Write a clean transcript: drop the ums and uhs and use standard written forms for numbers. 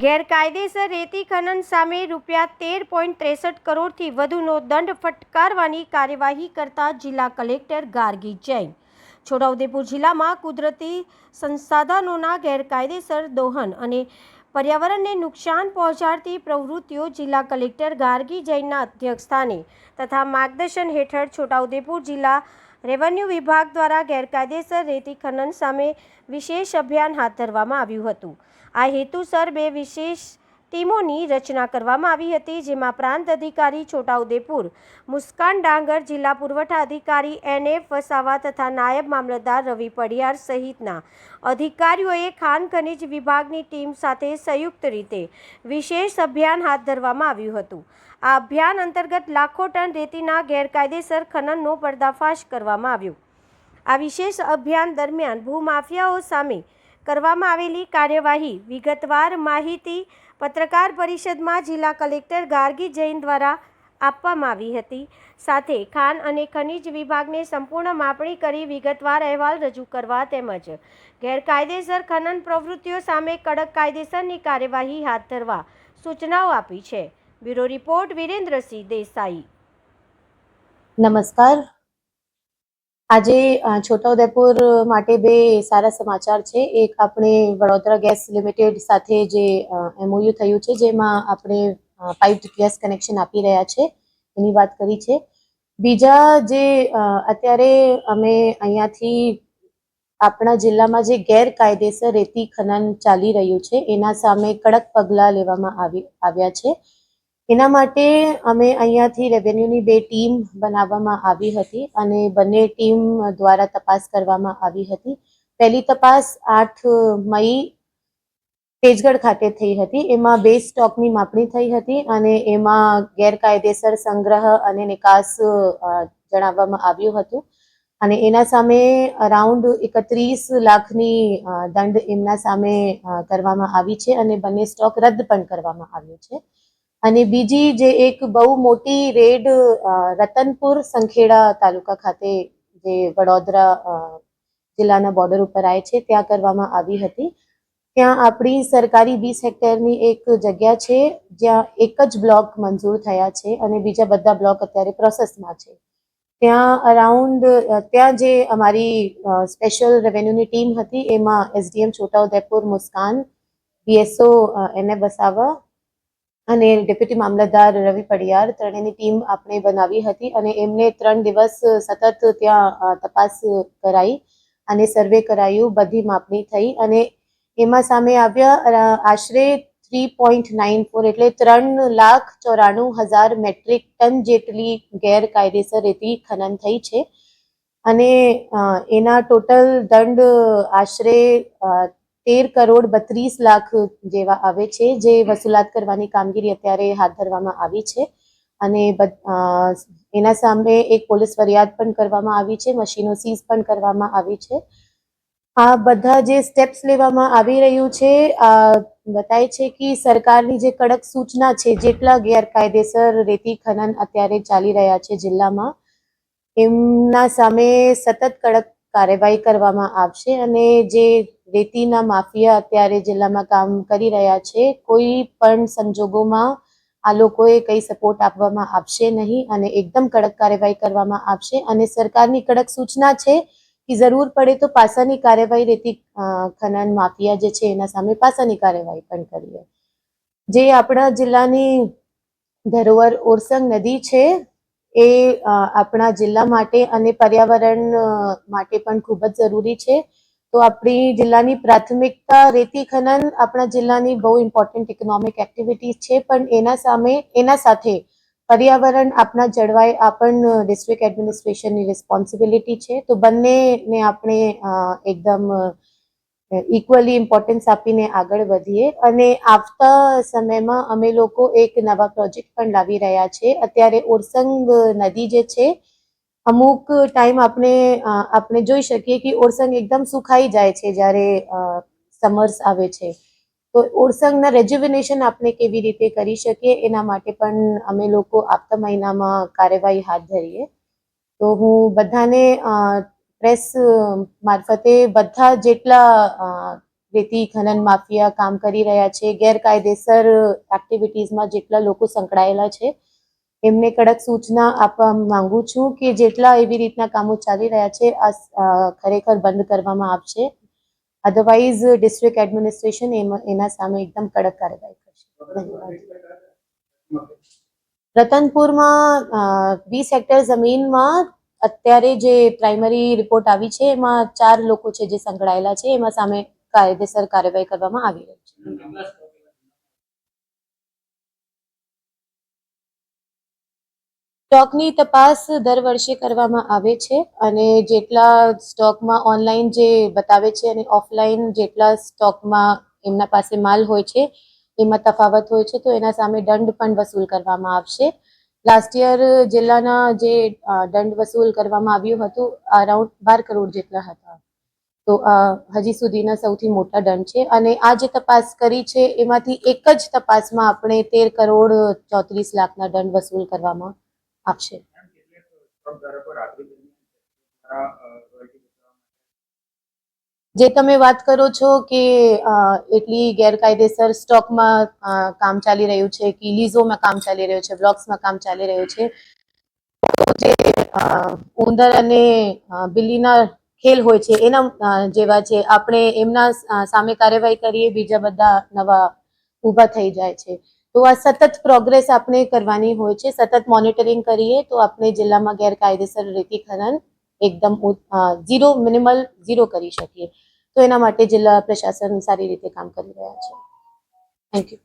ગેરકાયદેસર રેતી ખનન સામે ₹13.63 કરોડથી વધુનો દંડ ફટકારવાની કાર્યવાહી કરતા જિલ્લા કલેક્ટર ગાર્ગી જૈન. છોટાઉદેપુર જિલ્લામાં કુદરતી સંસાધનોના ગેરકાયદેસર દોહન અને પર્યાવરણને નુકસાન પહોંચાડતી પ્રવૃત્તિઓ જિલ્લા કલેક્ટર ગાર્ગી જૈનના અધ્યક્ષસ્થાને તથા માર્ગદર્શન હેઠળ છોટાઉદેપુર જિલ્લા રેવન્યુ વિભાગ દ્વારા ગેરકાયદેસર રેતી ખનન સામે વિશેષ અભિયાન હાથ ધરવામાં આવ્યું હતું. આ હેતુસર 2 વિશેષ ટીમોની રચના કરવામાં આવી હતી, જેમાં પ્રાંત અધિકારી છોટાઉદેપુર મુસ્કાન ડાંગર, જિલ્લા પુરવઠા અધિકારી NF વસાવા તથા નાયબ મામલતદાર રવિ પડિયાર સહિતના અધિકારીઓએ ખાણ ખનીજ વિભાગની ટીમ સાથે સંયુક્ત રીતે વિશેષ અભિયાન હાથ ધરવામાં આવ્યું હતું. આ અભિયાન અંતર્ગત લાખો ટન રેતીના ગેરકાયદેસર ખનનનો પર્દાફાશ કરવામાં આવ્યો. આ વિશેષ અભિયાન દરમિયાન ભૂમાફિયાઓ સામે કરવામાં આવેલી કાર્યવાહી વિગતવાર માહિતી પત્રકાર પરિષદમાં જિલ્લા કલેક્ટર ગાર્ગી જૈન દ્વારા આપવામાં આવી હતી. સાથે ખાણ અને ખનીજ વિભાગને સંપૂર્ણ માપણી કરી વિગતવાર અહેવાલ રજૂ કરવા તેમજ ગેરકાયદેસર ખનન પ્રવૃત્તિઓ સામે કડક કાયદેસરની કાર્યવાહી હાથ ધરવા સૂચનાઓ આપી છે. Bureau report Virendrasinh Desai. નમસ્કાર. આજે છોટાઉદેપુર માટે 2 સારા સમાચાર છે. એક, આપણે વડોદરા ગેસ લિમિટેડ સાથે જે MOU થયું છે, જેમાં આપણે પાઇપ્ડ ગેસ કનેક્શન આપી રહ્યા છે, એની વાત કરી છે. બીજા, જે અત્યારે અમે અહીંયાથી આપણા જિલ્લામાં જે ગેરકાયદેસર રેતી ખનન ચાલી રહ્યું છે, એના સામે કડક પગલાં લેવામાં આવ્યા છે. એના માટે અમે અહીંયાથી રેવન્યુની 2 ટીમ બનાવવામાં આવી હતી અને બંને ટીમ દ્વારા તપાસ કરવામાં આવી હતી. પહેલી તપાસ 8 મઈ તેજગઢ ખાતે થઈ હતી. એમાં 2 સ્ટોકની માપણી થઈ હતી અને એમાં ગેરકાયદેસર સંગ્રહ અને નિકાસ જણાવવામાં આવ્યું હતું અને એના સામે અરાઉન્ડ 31 લાખની દંડ એમના સામે કરવામાં આવી છે અને બંને સ્ટોક રદ પણ કરવામાં આવ્યો છે. અને બીજી, જે એક બહુ મોટી રેડ રતનપુર સંખેડા તાલુકા ખાતે, જે વડોદરા જિલ્લાના બોર્ડર ઉપર આવે છે, ત્યાં કરવામાં આવી હતી. ત્યાં આપણી સરકારી 20 હેક્ટરની એક જગ્યા છે, જ્યાં એક જ બ્લોક મંજૂર થયા છે અને બીજા બધા બ્લોક અત્યારે પ્રોસેસમાં છે. ત્યાં જે અમારી સ્પેશિયલ રેવન્યુની ટીમ હતી, એમાં SDM છોટાઉદેપુર મુસ્કાન, PSO NF વસાવા અને ડેપ્યુટી મામલતદાર રવિ પડિયાર, ત્રણેયની ટીમ આપણે બનાવી હતી અને એમને 3 દિવસ સતત ત્યાં તપાસ કરાઈ અને સર્વે કરાયું, બધી માપણી થઈ અને એમાં સામે આવ્યા આશરે 3.94 એટલે 3,94,000 મેટ્રિક ટન જેટલી ગેરકાયદેસર રેતી ખનન થઈ છે અને એના ટોટલ દંડ આશરે 13.32 કરોડ જેવા આવે છે, જે વસૂલાત કરવાની કામગીરી અત્યારે હાથ ધરવામાં આવી છે અને એના સામે એક પોલીસ ફરિયાદ પણ કરવામાં આવી છે, મશીનો સીઝ પણ કરવામાં આવી છે. આ બધા જે સ્ટેપ્સ લેવામાં આવી રહ્યું છે, બતાય છે કે સરકારની જે કડક સૂચના છે, જેટલા ગેરકાયદેસર રેતી ખનન અત્યારે ચાલી રહ્યા છે જિલ્લામાં, એમના સામે સતત કડક કાર્યવાહી કરવામાં આવશે અને જે રેતીના માફિયા અત્યારે જિલ્લામાં કામ કરી રહ્યા છે, કોઈ પણ સંજોગોમાં આ લોકોએ કંઈ સપોર્ટ આપવામાં આવશે નહીં અને એકદમ કડક કાર્યવાહી કરવામાં આવશે અને સરકારની કડક સૂચના છે કે જરૂર પડે તો પાસાની કાર્યવાહી રેતી ખનન માફિયા જે છે એના સામે પાસાની કાર્યવાહી પણ કરીએ. જે આપણા જિલ્લાની ધરોહર ઓરસંગ નદી છે, એ આપણા જિલ્લા માટે અને પર્યાવરણ માટે પણ ખૂબ જ જરૂરી છે. તો આપણી જિલ્લાની પ્રાથમિકતા રેતી ખનન આપણા જિલ્લાની બહુ ઇમ્પોર્ટન્ટ ઇકોનોમિક એક્ટિવિટી છે, પણ એના સાથે પર્યાવરણ આપણા જળવાય આ પણ ડિસ્ટ્રિક્ટ એડમિનિસ્ટ્રેશનની રિસ્પોન્સિબિલિટી છે. તો બંનેને આપણે એકદમ ઇક્વલી ઇમ્પોર્ટન્સ આપીને આગળ વધીએ અને આવતા સમયમાં અમે લોકો એક નવા પ્રોજેક્ટ પણ લાવી રહ્યા છે. અત્યારે ઓરસંગ નદી જે છે, અમુક ટાઈમ આપણે જોઈ શકીએ કે ઓરસંગ એકદમ સુખાઈ જાય છે જ્યારે સમર્સ આવે છે. તો ઓરસંગના રેજ્યુવિનેશન આપણે કેવી રીતે કરી શકીએ, એના માટે પણ અમે લોકો આવતા મહિનામાં કાર્યવાહી હાથ ધરીએ. તો હું બધાને પ્રેસ મારફતે બધા જેટલા રેતી ખનન માફિયા કામ કરી રહ્યા છે, ગેરકાયદેસર એક્ટિવિટીઝમાં જેટલા લોકો સંકળાયેલા છે એમને કડક સૂચના આપવા માંગુ છું કે જેટલા એવી રીતના કામો ચાલી રહ્યા છે આ ખરેખર બંધ કરવામાં આવશે. અધરવાઇઝ ડિસ્ટ્રિક્ટ એડમિનિસ્ટ્રેશન એના સામે એકદમ કડક કાર્યવાહી કરશે. ધન્યવાદ. રતનપુરમાં 20 હેક્ટર જમીનમાં અત્યારે જે પ્રાઇમરી રિપોર્ટ આવી છે એમાં 4 લોકો છે જે સંકળાયેલા છે, એમાં સામે કાયદેસર કાર્યવાહી કરવામાં આવી રહી છે. સ્ટોકની તપાસ દર વર્ષે કરવામાં આવે છે અને જેટલા સ્ટોકમાં ઓનલાઈન જે બતાવે છે અને ઓફલાઈન જેટલા સ્ટોકમાં એમના પાસે માલ હોય છે એમાં તફાવત હોય છે તો એના સામે દંડ પણ વસૂલ કરવામાં આવશે. લાસ્ટ યર જિલ્લાના જે દંડ વસૂલ કરવામાં આવ્યું હતું અરાઉન્ડ 12 કરોડ જેટલા હતા, તો હજી સુધીના સૌથી મોટા દંડ છે. અને આ જે તપાસ કરી છે એમાંથી એક જ તપાસમાં આપણે 13 કરોડ 34 લાખના દંડ વસૂલ કરવામાં આપશે. જે તમે વાત કરો છો કે એટલી ગેરકાયદેસર સ્ટોકમાં કામ ચાલી રહ્યું છે, કે લીઝોમાં કામ ચાલી રહ્યું છે, બ્લોક્સમાં કામ ચાલી રહ્યું છે, જે ઉંદર અને બિલ્લીના ખેલ હોય છે એના જેવા છે. આપણે એમના સામે કાર્યવાહી કરીએ, બીજા બધા નવા ઊભા થઈ જાય છે. તો આ સતત પ્રોગ્રેસ આપણે કરવાની હોય છે, સતત મોનિટરિંગ કરીએ તો આપણે જિલ્લામાં ગેરકાયદેસર રેતી ખનન એકદમ મિનિમલ ઝીરો કરી શકીએ. તો એના માટે જિલ્લા પ્રશાસન સારી રીતે કામ કરી રહ્યા છે. Thank you.